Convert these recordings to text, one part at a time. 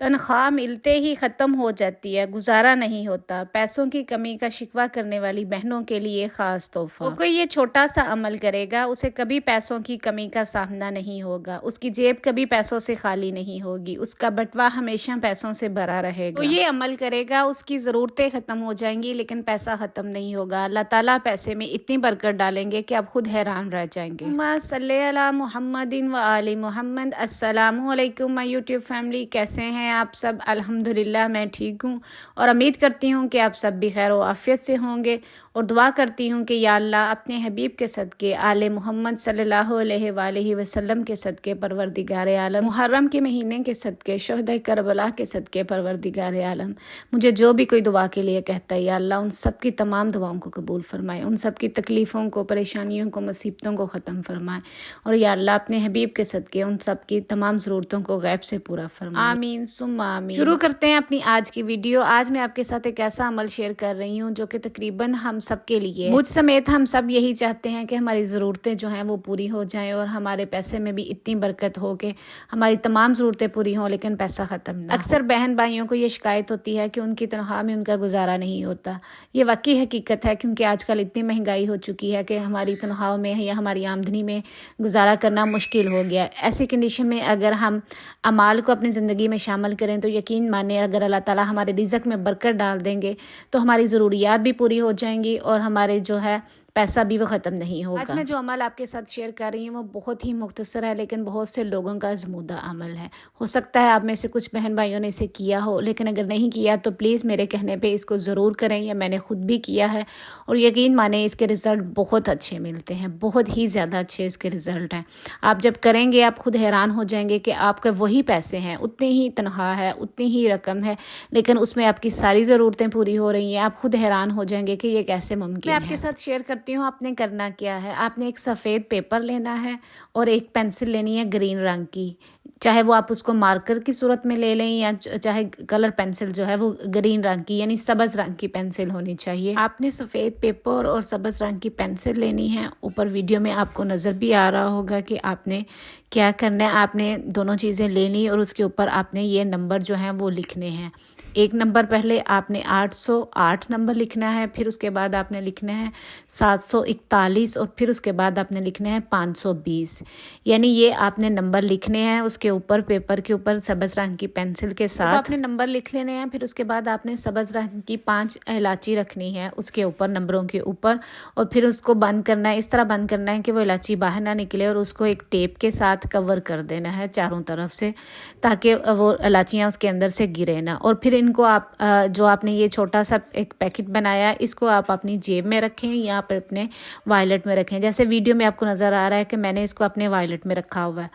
तनख्वाह मिलते ही ख़त्म हो जाती है, गुजारा नहीं होता। पैसों की कमी का शिकवा करने वाली बहनों के लिए ख़ास तोहफ़ा। वो कोई ये छोटा सा अमल करेगा, उसे कभी पैसों की कमी का सामना नहीं होगा, उसकी जेब कभी पैसों से खाली नहीं होगी, उसका बटवा हमेशा पैसों से भरा रहेगा। तो ये अमल करेगा, उसकी ज़रूरतें ख़त्म हो जाएंगी लेकिन पैसा ख़त्म नहीं होगा। अल्लाह ताला पैसे में इतनी बरकत डालेंगे कि आप खुद हैरान रह जाएंगे। अम्मा सल्ले अला मुहम्मदिन व आले मुहम्मद। अस्सलामु अलैकुम माय यूट्यूब फैमिली, कैसे हैं आप सब? अल्हम्दुलिल्लाह मैं ठीक हूँ और उम्मीद करती हूँ कि आप सब भी खैर व आफियत से होंगे और दुआ करती हूँ कि या अल्लाह अपने हबीब के सदके, आले मोहम्मद सल्लल्लाहु अलैहि वसल्लम के सदके, परवरदिगार आलम, मुहर्रम के महीने के सदके, शहदा करबला के सदके, परवरदिगार आलम, मुझे जो भी कोई दुआ के लिए कहता है या अल्लाह उन सब की तमाम दुआओं को कबूल फरमाए, उन सब की तकलीफ़ों को, परेशानियों को, मुसीबतों को ख़त्म फरमाए और या अल्लाह अपने हबीब के सदके उन सब की तमाम ज़रूरतों को गैब से पूरा फरमाए। आमीन सुम्मा आमीन। शुरू करते हैं अपनी आज की वीडियो। आज मैं आपके साथ एक ऐसा अमल शेयर कर रही हूँ जो कि तकरीबन हम सब के लिए, मुझ समेत हम सब यही चाहते हैं कि हमारी ज़रूरतें जो हैं वो पूरी हो जाएं और हमारे पैसे में भी इतनी बरकत हो कि हमारी तमाम ज़रूरतें पूरी हों लेकिन पैसा ख़त्म ना हो। अक्सर बहन भाइयों को ये शिकायत होती है कि उनकी तनख्वाह में उनका गुजारा नहीं होता। ये वाकई हकीकत है, क्योंकि आजकल इतनी महंगाई हो चुकी है कि हमारी तनख्वाह में या हमारी आमदनी में गुजारा करना मुश्किल हो गया। ऐसी कंडीशन में अगर हम अमाल को अपनी ज़िंदगी में शामिल करें तो यकीन माने अगर अल्लाह ताला हमारे रिज़्क़ में बरकत डाल देंगे तो हमारी ज़रूरियात भी पूरी हो जाएंगी और हमारे जो है पैसा भी वो ख़त्म नहीं होगा। आज मैं जो अमल आपके साथ शेयर कर रही हूँ वो बहुत ही मुख्तसर है लेकिन बहुत से लोगों का आज़मूदा अमल है। हो सकता है आप में से कुछ बहन भाइयों ने इसे किया हो, लेकिन अगर नहीं किया तो प्लीज़ मेरे कहने पे इसको ज़रूर करें। या मैंने ख़ुद भी किया है और यकीन माने इसके रिज़ल्ट बहुत अच्छे मिलते हैं, बहुत ही ज़्यादा अच्छे इसके रिज़ल्ट हैं। आप जब करेंगे आप खुद हैरान हो जाएंगे कि आपके वही पैसे हैं, उतनी ही तनख्वाह है, उतनी ही रकम है, लेकिन उसमें आपकी सारी ज़रूरतें पूरी हो रही हैं। आप खुद हैरान हो जाएंगे कि ये कैसे मुमकिन है। मैं आपके साथ शेयर करती हूँ। आपने करना क्या है, आपने एक सफ़ेद पेपर लेना है और एक पेंसिल लेनी है ग्रीन रंग की, चाहे वो आप उसको मार्कर की सूरत में ले लें या चाहे कलर पेंसिल जो है वो ग्रीन रंग की यानी सब्ज़ रंग की पेंसिल होनी चाहिए। आपने सफ़ेद पेपर और सब्ज़ रंग की पेंसिल लेनी है। ऊपर वीडियो में आपको नज़र भी आ रहा होगा कि आपने क्या करना है। आपने दोनों चीज़ें ले ली और उसके ऊपर आपने ये नंबर जो हैं वो लिखने हैं। एक नंबर पहले आपने 808 नंबर लिखना है, फिर उसके बाद आपने लिखना है 741 और फिर उसके बाद आपने लिखना है 520। यानी ये आपने नंबर लिखने हैं उसके ऊपर, पेपर के ऊपर सब्ज़ रंग की पेंसिल के साथ आपने नंबर लिख लेने हैं। फिर उसके बाद आपने सब्ज़ रंग की 5 इलायची रखनी है उसके ऊपर, नंबरों के ऊपर, और फिर उसको बंद करना है। इस तरह बंद करना है कि वो इलायची बाहर ना निकले और उसको एक टेप के साथ कवर कर देना है चारों तरफ से, ताकि वो इलायचियाँ उसके अंदर से गिरे ना। और फिर इनको आप जो आपने ये छोटा सा एक पैकेट बनाया इसको आप अपनी जेब में रखें या आप अपने वॉलेट में रखें। जैसे वीडियो में आपको नज़र आ रहा है कि मैंने इसको अपने वॉलेट में रखा हुआ है,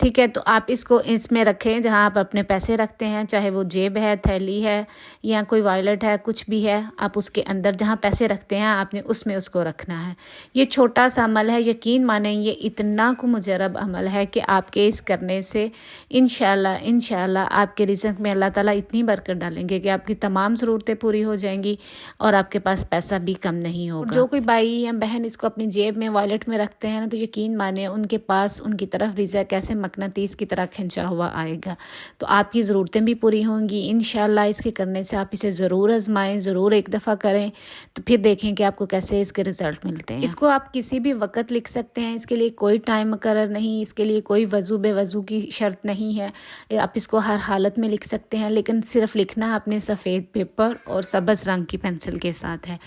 ठीक है। तो आप इसको इसमें रखें जहां आप अपने पैसे रखते हैं, चाहे वो जेब है, थैली है या कोई वॉलेट है, कुछ भी है, आप उसके अंदर जहां पैसे रखते हैं आपने उसमें उसको रखना है। ये छोटा सा अमल है, यकीन माने ये इतना को मुजरब अमल है कि आपके इस करने से इंशाल्लाह आपके रिज़्क़ में अल्लाह ताला इतनी बरकत डालेंगे कि आपकी तमाम ज़रूरतें पूरी हो जाएंगी और आपके पास पैसा भी कम नहीं होगा। जो कोई भाई या बहन इसको अपनी जेब में, वॉलेट में रखते हैं ना, तो यकीन माने उनके पास उनकी तरफ रिज़्क़ कैसे मकनातीस की तरह खिंचा हुआ आएगा। तो आपकी ज़रूरतें भी पूरी होंगी इंशाल्लाह। इसके करने से आप इसे ज़रूर आजमाएं, ज़रूर एक दफ़ा करें तो फिर देखें कि आपको कैसे इसके रिज़ल्ट मिलते हैं। इसको आप किसी भी वक्त लिख सकते हैं, इसके लिए कोई टाइम मुकर्रर नहीं, इसके लिए कोई वज़ू बेवज़ू की शर्त नहीं है। आप इसको हर हालत में लिख सकते हैं, लेकिन सिर्फ लिखना अपने सफ़ेद पेपर और सब्ज़ रंग की पेंसिल के साथ है।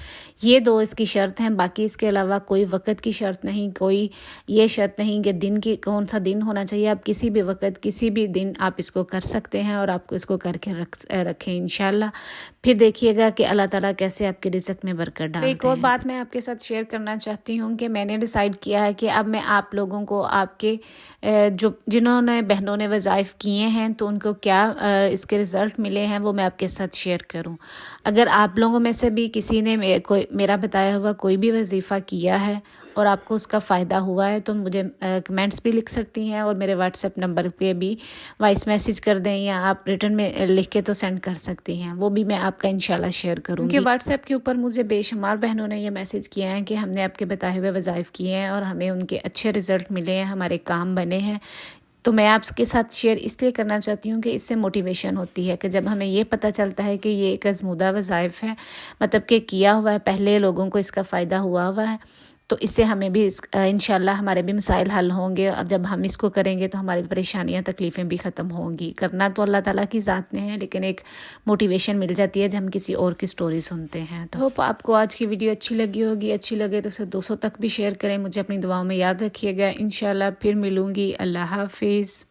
ये दो इसकी शर्त हैं, बाकी इसके अलावा कोई वक्त की शर्त नहीं, कोई ये शर्त नहीं कि दिन की कौन सा दिन होना चाहिए। आप किसी भी वक्त, किसी भी दिन आप इसको कर सकते हैं और आपको इसको करके रखें इंशाल्लाह। फिर देखिएगा कि अल्लाह ताला कैसे आपके रिज़्क़ में बरकत डालते हैं। एक और बात मैं आपके साथ शेयर करना चाहती हूँ कि मैंने डिसाइड किया है कि अब मैं आप लोगों को, आपके जो जिन्होंने बहनों ने वज़ाइफ किए हैं तो उनको क्या इसके रिज़ल्ट मिले हैं वो मैं आपके साथ शेयर करूं। अगर आप लोगों में से भी किसी ने मेरा बताया हुआ कोई भी वजीफ़ा किया है और आपको उसका फ़ायदा हुआ है तो मुझे कमेंट्स भी लिख सकती हैं और मेरे व्हाट्सएप नंबर पे भी वॉइस मैसेज कर दें या आप रिटर्न में लिख के तो सेंड कर सकती हैं, वो भी मैं आपका इंशाल्लाह शेयर करूँगी। क्योंकि व्हाट्सएप के ऊपर मुझे बेशुमार बहनों ने ये मैसेज किया है कि हमने आपके बताए हुए वज़ाइफ किए हैं और हमें उनके अच्छे रिज़ल्ट मिले हैं, हमारे काम बने हैं। تو میں آپ کے ساتھ شیئر اس لیے کرنا چاہتی ہوں کہ اس سے موٹیویشن ہوتی ہے کہ جب ہمیں یہ پتہ چلتا ہے کہ یہ ایک آزمودہ وظائف ہے، مطلب کہ کیا ہوا ہے، پہلے لوگوں کو اس کا فائدہ ہوا ہے، تو اس سے ہمیں بھی انشاءاللہ ہمارے بھی مسائل حل ہوں گے، اور جب ہم اس کو کریں گے تو ہماری پریشانیاں تکلیفیں بھی ختم ہوں گی۔ کرنا تو اللہ تعالیٰ کی ذات نے ہے، لیکن ایک موٹیویشن مل جاتی ہے جب ہم کسی اور کی سٹوری سنتے ہیں۔ تو ہوپ آپ کو آج کی ویڈیو اچھی لگی ہوگی، اچھی لگے تو اسے دوستوں تک بھی شیئر کریں، مجھے اپنی دعاؤں میں یاد رکھیے گا۔ انشاءاللہ پھر ملوں گی، اللہ حافظ۔